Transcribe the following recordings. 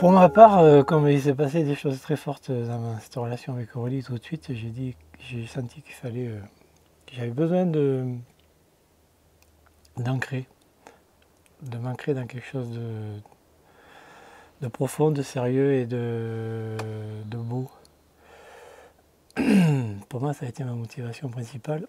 Pour ma part, comme il s'est passé des choses très fortes dans cette relation avec Aurélie, tout de suite, j'ai senti qu'il fallait, que j'avais besoin d'ancrer, de m'ancrer dans quelque chose de profond, de sérieux et de beau. Pour moi, ça a été ma motivation principale.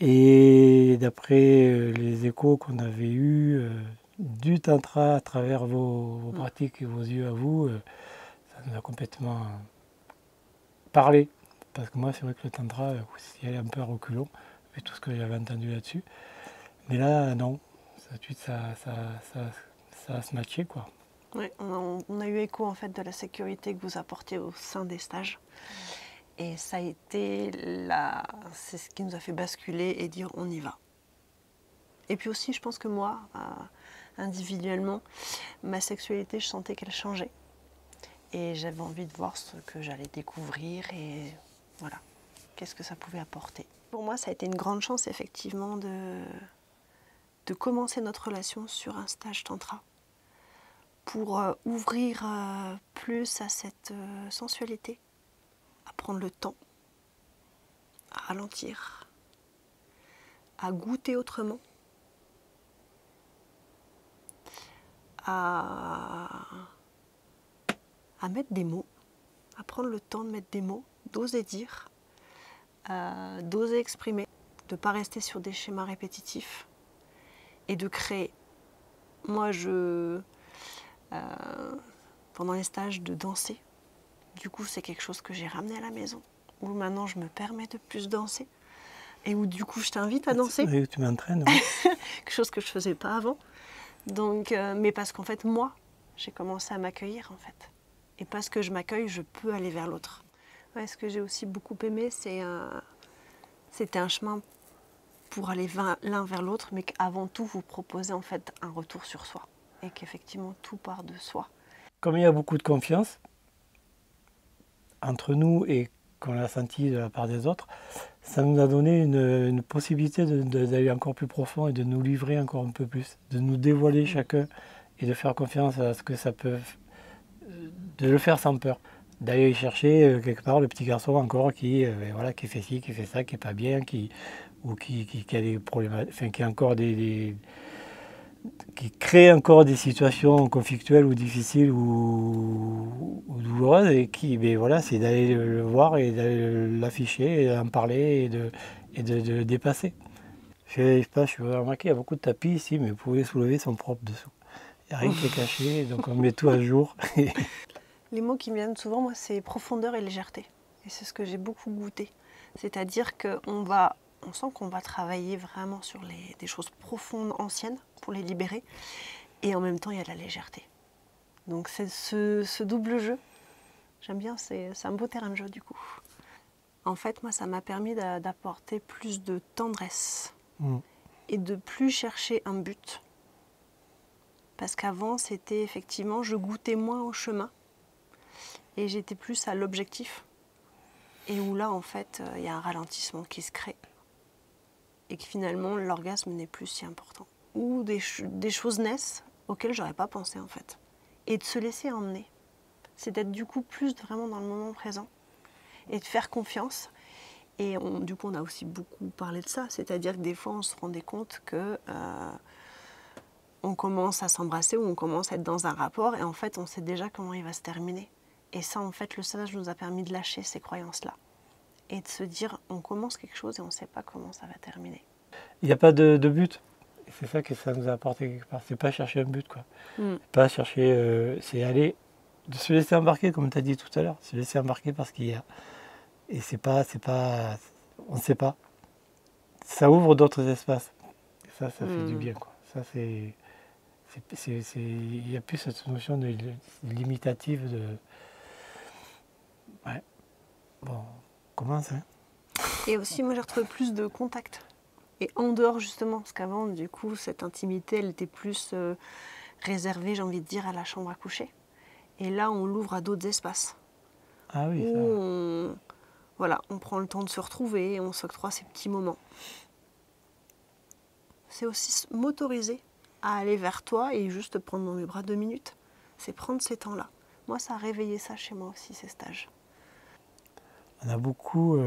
Et d'après les échos qu'on avait eus du tantra à travers vos pratiques et vos yeux à vous, ça nous a complètement parlé. Parce que moi, c'est vrai que le tantra, j'y allais un peu à reculons, avec tout ce que j'avais entendu là-dessus. Mais là, non. Ça, tout de suite, ça a se matché, quoi. Oui, on a eu écho en fait de la sécurité que vous apportiez au sein des stages. Et ça a été c'est ce qui nous a fait basculer et dire on y va. Et puis aussi, je pense que moi, individuellement, ma sexualité, je sentais qu'elle changeait. Et j'avais envie de voir ce que j'allais découvrir et voilà, qu'est-ce que ça pouvait apporter. Pour moi, ça a été une grande chance, effectivement, de commencer notre relation sur un stage tantra pour ouvrir plus à cette sensualité, à prendre le temps, à ralentir, à goûter autrement, à mettre des mots, à prendre le temps de mettre des mots, d'oser dire, d'oser exprimer, de ne pas rester sur des schémas répétitifs et de créer. Moi, pendant les stages, de danser. Du coup, c'est quelque chose que j'ai ramené à la maison, où maintenant je me permets de plus danser et où du coup je t'invite à danser. Oui, tu m'entraînes. Oui. Quelque chose que je ne faisais pas avant. Donc, mais parce qu'en fait, moi, j'ai commencé à m'accueillir en fait. Et parce que je m'accueille, je peux aller vers l'autre. Ouais, ce que j'ai aussi beaucoup aimé, c'était un chemin pour aller l'un vers l'autre, mais qu'avant tout, vous proposez en fait un retour sur soi. Et qu'effectivement, tout part de soi. Comme il y a beaucoup de confiance entre nous et qu'on l'a senti de la part des autres, ça nous a donné une possibilité d'aller encore plus profond et de nous livrer encore un peu plus, de nous dévoiler chacun et de faire confiance à ce que ça peut, de le faire sans peur. D'aller chercher quelque part le petit garçon encore qui fait ci, qui fait ça, qui n'est pas bien, qui a des problèmes, enfin qui a encore qui crée encore des situations conflictuelles ou difficiles ou douloureuses et c'est d'aller le voir et d'aller l'afficher et d'en parler et de le dépasser. Je sais pas, je suis remarqué, il y a beaucoup de tapis ici, mais vous pouvez soulever son propre dessous. Il n'y a rien qui est caché, donc on met tout à jour. Les mots qui me viennent souvent, moi, c'est profondeur et légèreté. Et c'est ce que j'ai beaucoup goûté. C'est-à-dire qu'on sent qu'on va travailler vraiment sur des choses profondes, anciennes, pour les libérer. Et en même temps, il y a de la légèreté. Donc c'est ce double jeu. J'aime bien, c'est un beau terrain de jeu du coup. En fait, moi, ça m'a permis d'apporter plus de tendresse et de plus chercher un but. Parce qu'avant, c'était effectivement, je goûtais moins au chemin et j'étais plus à l'objectif. Et où là, en fait, il y a un ralentissement qui se crée. Et que finalement, l'orgasme n'est plus si important. Ou des choses naissent auxquelles j'aurais pas pensé, en fait. Et de se laisser emmener. C'est d'être du coup plus vraiment dans le moment présent. Et de faire confiance. Et du coup, on a aussi beaucoup parlé de ça. C'est-à-dire que des fois, on se rendait compte que on commence à s'embrasser ou on commence à être dans un rapport. Et en fait, on sait déjà comment il va se terminer. Et ça, en fait, le stage nous a permis de lâcher ces croyances-là. Et de se dire, on commence quelque chose et on ne sait pas comment ça va terminer. Il n'y a pas de but. C'est ça que ça nous a apporté quelque part. C'est pas chercher un but, quoi. Pas chercher, c'est aller, de se laisser embarquer, comme tu as dit tout à l'heure. Se laisser embarquer parce qu'il y a. Et on ne sait pas. Ça ouvre d'autres espaces. Et ça fait du bien, quoi. Ça, il n'y a plus cette notion de limitative de. Ouais. Bon, on commence, hein. Et aussi, moi, j'ai retrouvé plus de contact. Et en dehors, justement, parce qu'avant, du coup, cette intimité, elle était plus réservée, j'ai envie de dire, à la chambre à coucher. Et là, on l'ouvre à d'autres espaces. Ah oui, ça. Où on prend le temps de se retrouver, on s'octroie ces petits moments. C'est aussi m'autoriser à aller vers toi et juste te prendre dans mes bras 2 minutes. C'est prendre ces temps-là. Moi, ça a réveillé ça chez moi aussi, ces stages. On a beaucoup,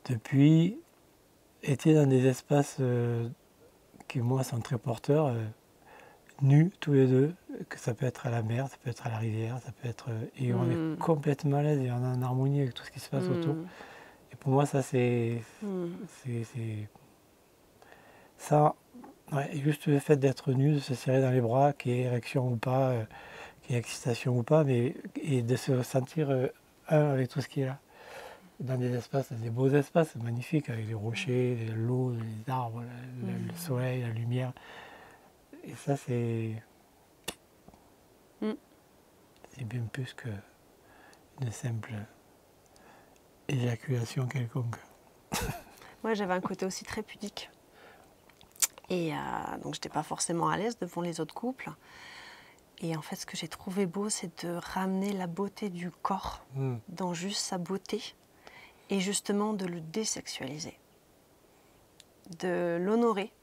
depuis, été dans des espaces qui, moi, sont très porteurs, nus tous les deux, que ça peut être à la mer, ça peut être à la rivière, ça peut être... et on est complètement à l'aise et on est en harmonie avec tout ce qui se passe autour. Et pour moi, ça, c'est ça, ouais, juste le fait d'être nu, de se serrer dans les bras, qu'il y ait érection ou pas, qu'il y ait excitation ou pas, mais, et de se sentir un avec tout ce qui est là. Dans des espaces, des beaux espaces magnifiques, avec les rochers, l'eau, les arbres, le soleil, la lumière. Et ça, c'est bien plus qu'une simple éjaculation quelconque. Moi, j'avais un côté aussi très pudique. Et donc, je n'étais pas forcément à l'aise devant les autres couples. Et en fait, ce que j'ai trouvé beau, c'est de ramener la beauté du corps dans juste sa beauté et justement de le désexualiser, de l'honorer,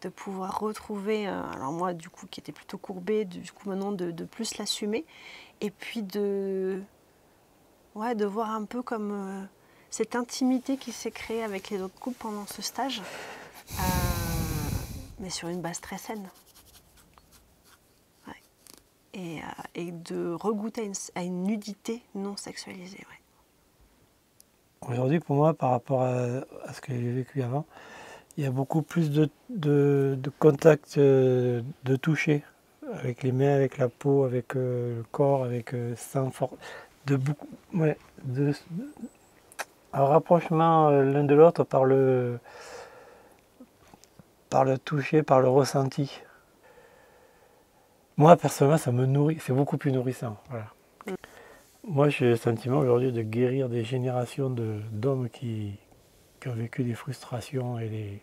de pouvoir retrouver, alors moi, du coup, qui était plutôt courbée, du coup, maintenant, de plus l'assumer et puis de voir un peu comme cette intimité qui s'est créée avec les autres couples pendant ce stage. Mais sur une base très saine. Ouais. Et de regoûter à une nudité non sexualisée. Ouais. Aujourd'hui, pour moi, par rapport à ce que j'ai vécu avant, il y a beaucoup plus de contact, de toucher, avec les mains, avec la peau, avec le corps, avec sans force, un rapprochement l'un de l'autre par le toucher, par le ressenti. Moi, personnellement, ça me nourrit, c'est beaucoup plus nourrissant. Voilà. Moi, j'ai le sentiment aujourd'hui de guérir des générations d'hommes qui ont vécu des frustrations et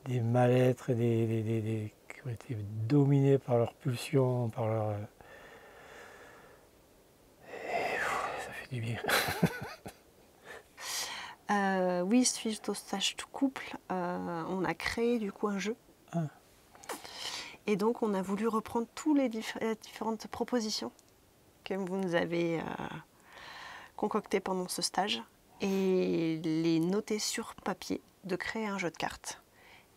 des mal-être, et qui ont été dominés par leurs pulsions, par leur... ça fait du bien. Oui, suite au stage de couple, on a créé du coup un jeu. Et donc, on a voulu reprendre toutes les différentes propositions que vous nous avez concoctées pendant ce stage et les noter sur papier, de créer un jeu de cartes.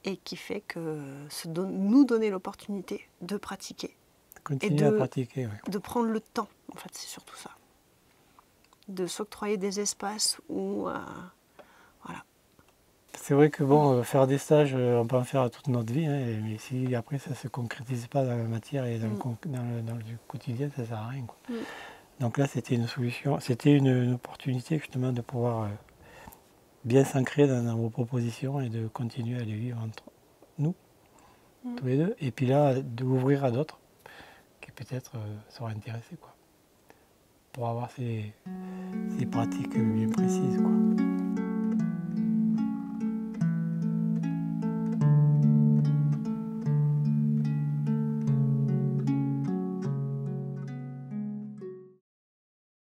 Et qui fait que nous donner l'opportunité de pratiquer. Continuer à pratiquer, oui. De prendre le temps, en fait, c'est surtout ça. De s'octroyer des espaces où... voilà. C'est vrai que bon, faire des stages, on peut en faire toute notre vie, hein, mais si après ça ne se concrétise pas dans la matière et dans le quotidien, ça ne sert à rien, quoi. Donc là, c'était une solution, c'était une opportunité justement de pouvoir bien s'ancrer dans vos propositions et de continuer à les vivre entre nous, tous les deux. Et puis là, d'ouvrir à d'autres qui peut-être seraient intéressés, quoi, pour avoir ces pratiques bien précises, quoi.